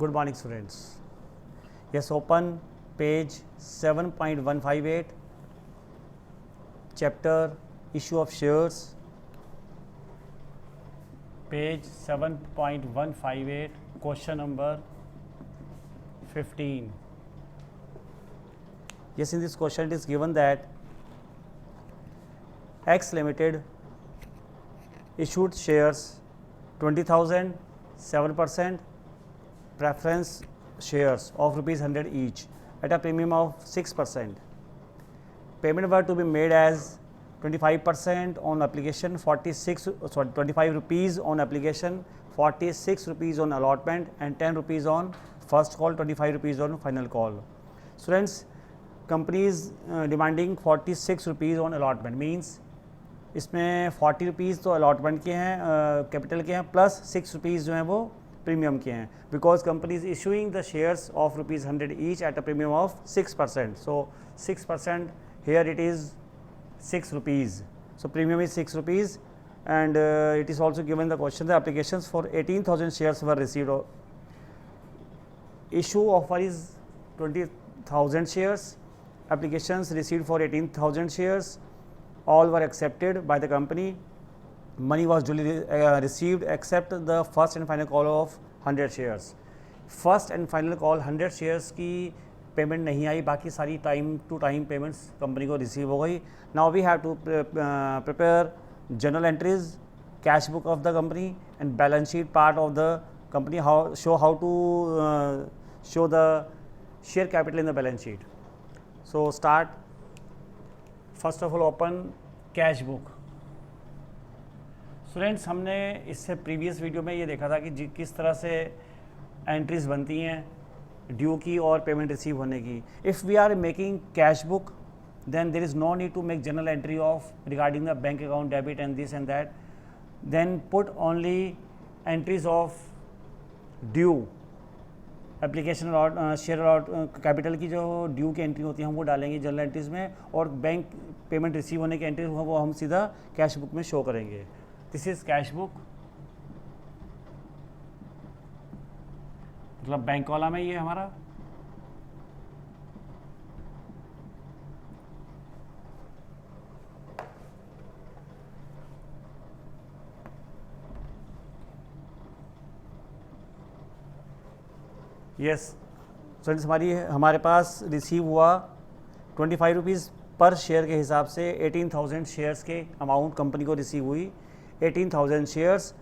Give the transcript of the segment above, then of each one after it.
Good morning, students. Yes, open page 7.158, chapter issue of shares, page 7.158, question number 15. Yes, in this question it is given that X Limited issued shares 20,000, 7% preference shares of rupees 100 each at a premium of 6%. Payment were to be made as 25% on application, 25 rupees on application, 46 rupees on allotment and 10 rupees on first call, 25 rupees on final call. Students, company is demanding 46 rupees on allotment, means इसमें 40 rupees तो allotment के हैं, capital के हैं, plus 6 rupees जो हैं वो premium के हैं, because company is issuing the shares of rupees 100 each at a premium of 6%. So 6% here it is 6 rupees, so premium is 6 rupees. And it is also given the question the applications for 18,000 shares were received. Issue offer is 20,000 shares, applications received for 18,000 shares, all were accepted by the company. Money was duly received except the first and final call of 100 shares. First and final call 100 shares की payment नहीं आई, बाकी सारी time to time payments company को receive हो गई. Now we have to prepare journal entries, cash book of the company and balance sheet part of the company, how to show the share capital in the balance sheet. So start. First of all open cash book. Students, हमने इससे previous video में ये देखा था कि किस तरह से एंट्रीज बनती हैं ड्यू की और पेमेंट रिसीव होने की. If we are making cash book then there is no need to make journal entry of regarding the bank account debit and this and that. Then put only entries of due, application allot, share allot, capital की जो due की entry होती है हम वो डालेंगे general entries में, और बैंक पेमेंट रिसीव होने की एंट्री वो हम सीधा कैश बुक में शो करेंगे. दिस इज़ कैश बुक, मतलब बैंक कॉलम है ये हमारा. यस स्टूडेंट्स, हमारे पास रिसीव हुआ 25 रुपीज़ पर शेयर के हिसाब से 18,000 शेयर्स के अमाउंट कंपनी को रिसीव हुई. 18,000 shares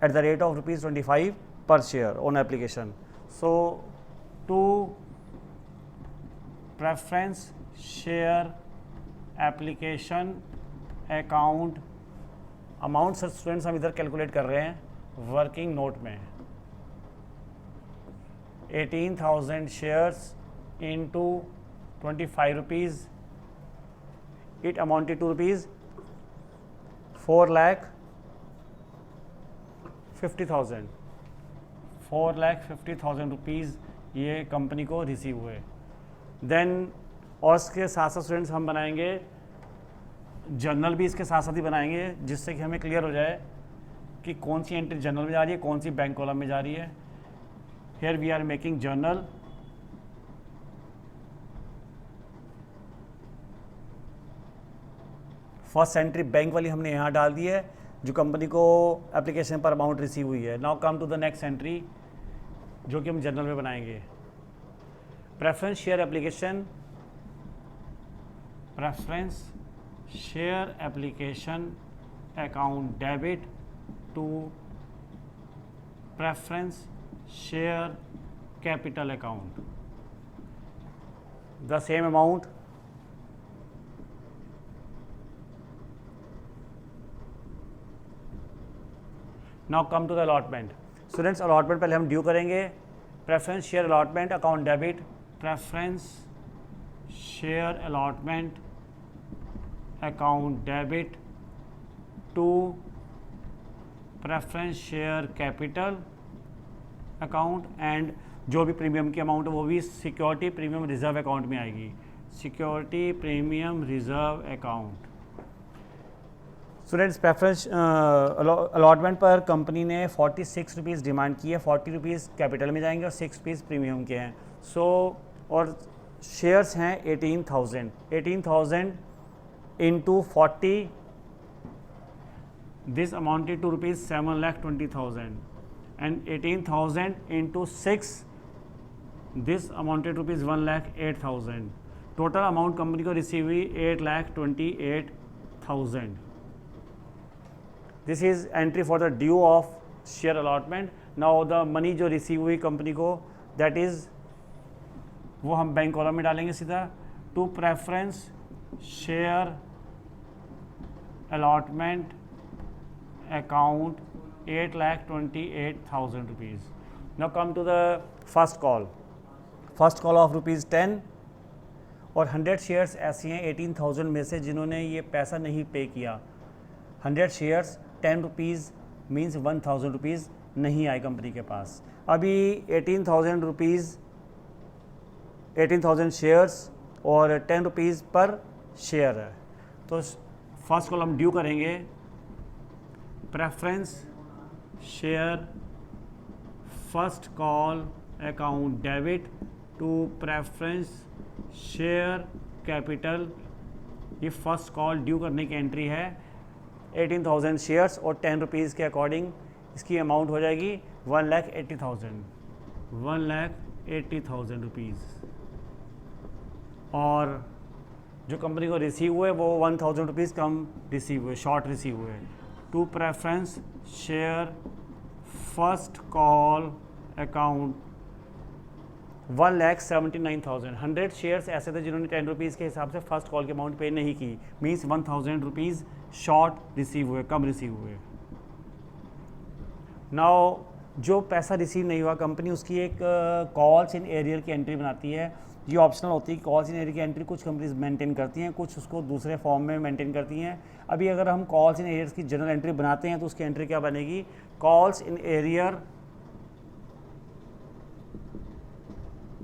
at the rate of rupees 25 per share on application. So to preference share application account amount sir students हम इधर कैलकुलेट कर रहे हैं वर्किंग नोट में. 18,000 shares into 25 rupees, it amounted to rupees 4,50,000. 4,50,000 rupees ये company को receive हुए. Then और इसके साथ साथ स्टूडेंट्स हम बनाएंगे जर्नल भी, इसके साथ साथ ही बनाएंगे जिससे कि हमें क्लियर हो जाए कि कौन सी एंट्री जर्नल में जा रही है, कौन सी बैंक कॉलम में जा रही है. Here we are making journal. First entry bank वाली हमने यहाँ डाल दी है जो कंपनी को एप्लीकेशन पर अमाउंट रिसीव हुई है. Now come to the next entry जो कि हम जर्नल में बनाएंगे. Preference share application, preference share application account debit to preference share capital account, the same amount. Now come to the allotment. Students, allotment पहले हम due करेंगे. Preference share allotment account debit, preference share allotment account debit to preference share capital account, and जो भी premium की amount है वो भी security premium reserve account में आएगी. Security premium reserve account. Students preference allotment पर कंपनी ने 46 रुपीज़ डिमांड की है, 40 रुपीज़ कैपिटल में जाएंगे और 6 रुपीज़ प्रीमियम के हैं। सो और शेयर्स हैं 18,000 into 40, this amounted to rupees 7,20,000 and 18,000 into 6, this amounted rupees 1,08,000। Total amount company को रिसीव हुई 8,28,000। This is entry for the due of share allotment. Now the money जो रिसीव हुई कंपनी को, that is वो हम bank column में डालेंगे सीधा, to preference share allotment account 8,28,000 rupees. Now come to the first call of rupees 10 और 100 shares ऐसी हैं 18,000 में से जिन्होंने ये पैसा नहीं पे किया। 100 शेयर्स 10 रुपीज़ मीन्स 1,000 रुपीज़ नहीं आए कंपनी के पास। अभी 18,000 शेयर्स और 10 रुपीज़ पर शेयर है। तो फर्स्ट कॉल हम ड्यू करेंगे, preference share first call account debit to preference share capital. ये फर्स्ट कॉल ड्यू करने की एंट्री है। 18,000 शेयर्स और 10 रुपीज़ के अकॉर्डिंग इसकी अमाउंट हो जाएगी 1,80,000 रुपीज़। और जो कंपनी को रिसीव हुए वो 1,000 रुपीज़ कम रिसीव हुए, शॉर्ट रिसीव हुए। To preference share first call account 1,79,000। 100 shares ऐसे थे जिन्होंने 10 रुपीज़ के हिसाब से फर्स्ट कॉल की अमाउंट पे नहीं की, मीन्स 1,000 रुपीज़ शॉर्ट रिसीव हुए, कम रिसीव हुए। नाउ जो पैसा रिसीव नहीं हुआ कंपनी उसकी एक कॉल्स इन एरियर की एंट्री बनाती है। ये ऑप्शनल होती है। कॉल्स इन एरियर की एंट्री कुछ कंपनीज मेंटेन करती हैं, कुछ उसको दूसरे फॉर्म में मेंटेन करती हैं। अभी अगर हम कॉल्स इन एरियर्स की जनरल एंट्री बनाते हैं तो उसकी एंट्री क्या बनेगी, कॉल्स इन एरियर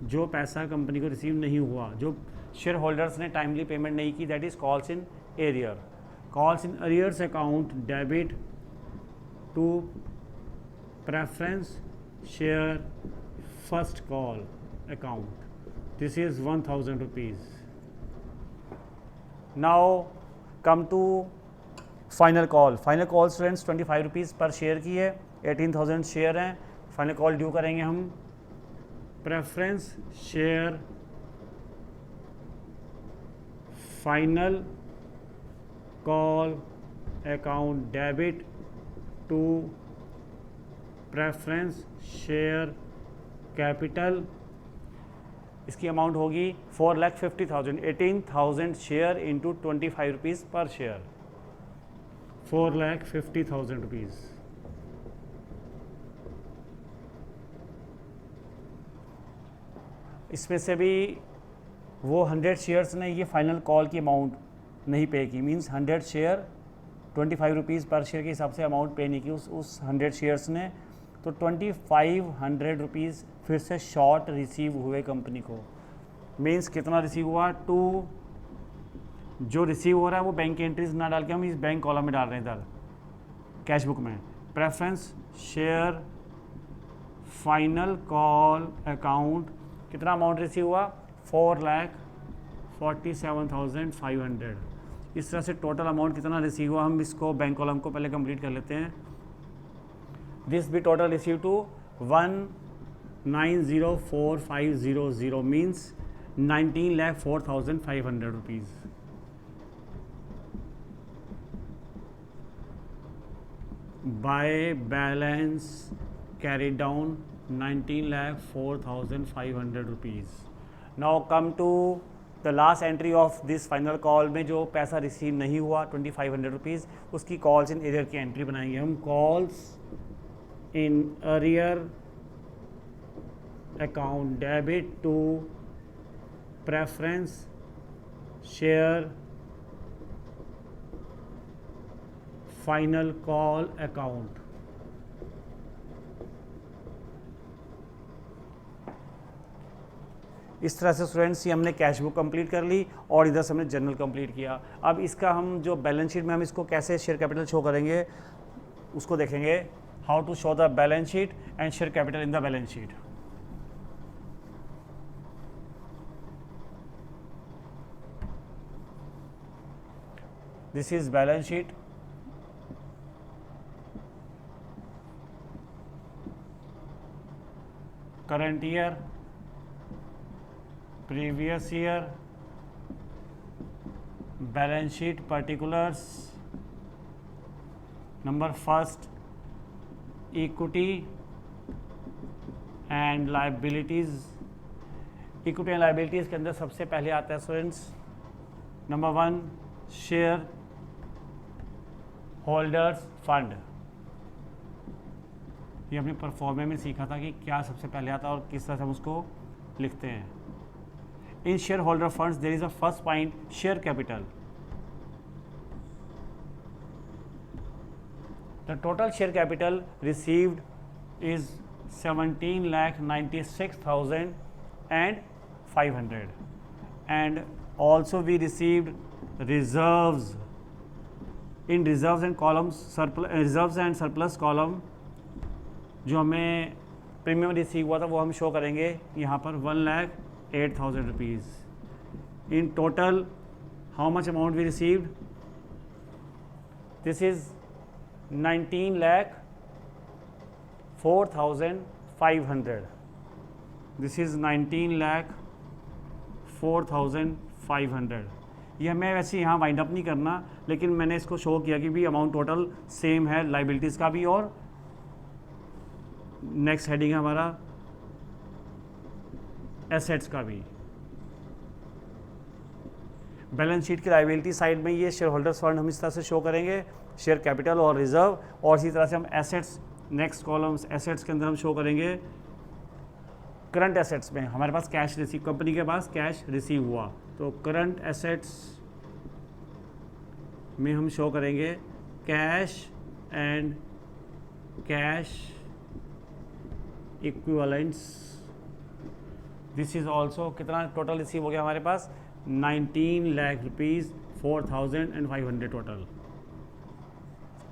जो पैसा कंपनी को रिसीव नहीं हुआ, जो शेयर होल्डर्स ने टाइमली पेमेंट नहीं की, that is calls in arrear. Calls in arrears account debit to preference share first call account, this is 1,000 rupees. Now come to final call students 25 rupees per share की है, 18,000 share हैं। Final call due करेंगे हम, preference share final call account debit to preference share capital. इसकी amount होगी 4,50,000। 18,000 share into 25 rupees per share, 4,50,000 rupees. इसमें से भी वो 100 शेयर्स ने ये फाइनल कॉल की अमाउंट नहीं पे की, means 100 share 25 rupees per share के हिसाब से अमाउंट पे नहीं की उस 100 शेयर्स ने। तो 2,500 रुपीज़ फिर से शॉर्ट रिसीव हुए कंपनी को। मीन्स कितना रिसीव हुआ, टू जो रिसीव हो रहा है वो बैंक की एंट्रीज ना डाल के हम इस बैंक कॉलम में डाल रहे हैं इधर कैश बुक में। Preference share final call account कितना अमाउंट रिसीव हुआ, 4,47,500। इस तरह से टोटल अमाउंट कितना रिसीव हुआ, हम इसको बैंक कॉलम को पहले कंप्लीट कर लेते हैं। This be total receive to 1,90,4,500 means 19,04,500 rupees. By balance carry down 19,04,500 rupees. Now come to the last entry of this final call में जो पैसा रिसीव नहीं हुआ 2,500 रुपीज़, उसकी कॉल्स इन एरियर की एंट्री बनाएंगे हम। Calls in arrear account debit to preference share final call account. इस तरह से स्टूडेंट्स ये हमने कैश बुक कंप्लीट कर ली और इधर से हमने जर्नल कंप्लीट किया। अब इसका हम जो बैलेंस शीट में हम इसको कैसे शेयर कैपिटल शो करेंगे उसको देखेंगे, how to show the balance sheet and share capital in the balance sheet. This is balance sheet. Current year, previous year, balance sheet particulars. Number first, equity and liabilities. Equity and liabilities के अंदर सबसे पहले आता है students number 1 share holders fund. ये हमने performance में सीखा था कि क्या सबसे पहले आता है और किस तरह से हम उसको लिखते हैं। In shareholder funds there is a first point share capital. The total share capital received is 17,96,500 and also we received reserves. In reserves and columns reserves and surplus column जो हमें प्रीमियम रिसीव हुआ था वो हम show करेंगे यहाँ पर 1,08,000 rupees. In total how much amount we received, this is 19,04,500। This is 19,04,500। ये हमें वैसे यहाँ वाइंड अप नहीं करना, लेकिन मैंने इसको शो किया कि भी अमाउंट टोटल सेम है लाइबिलिटीज़ का भी और नेक्स्ट हेडिंग है हमारा एसेट्स का भी। बैलेंस शीट की लाइबिलिटी साइड में ये शेयर होल्डर्स फंड हम इस तरह से शो करेंगे, शेयर कैपिटल और रिजर्व, और इसी तरह से हम एसेट्स नेक्स्ट कॉलम्स एसेट्स के अंदर हम शो करेंगे करंट एसेट्स में हमारे पास कैश रिसीव, कंपनी के पास कैश रिसीव हुआ तो करंट एसेट्स में हम शो करेंगे cash and cash equivalents. This is also कितना टोटल रिसीव हो गया हमारे पास 19 लाख रुपीज़ 4,500 टोटल।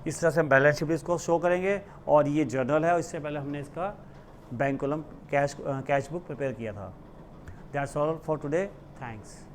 इस तरह से हम बैलेंस शीट इसको शो करेंगे और ये जर्नल है और इससे पहले हमने इसका bank column cash book prepare किया था। That's all for today, thanks.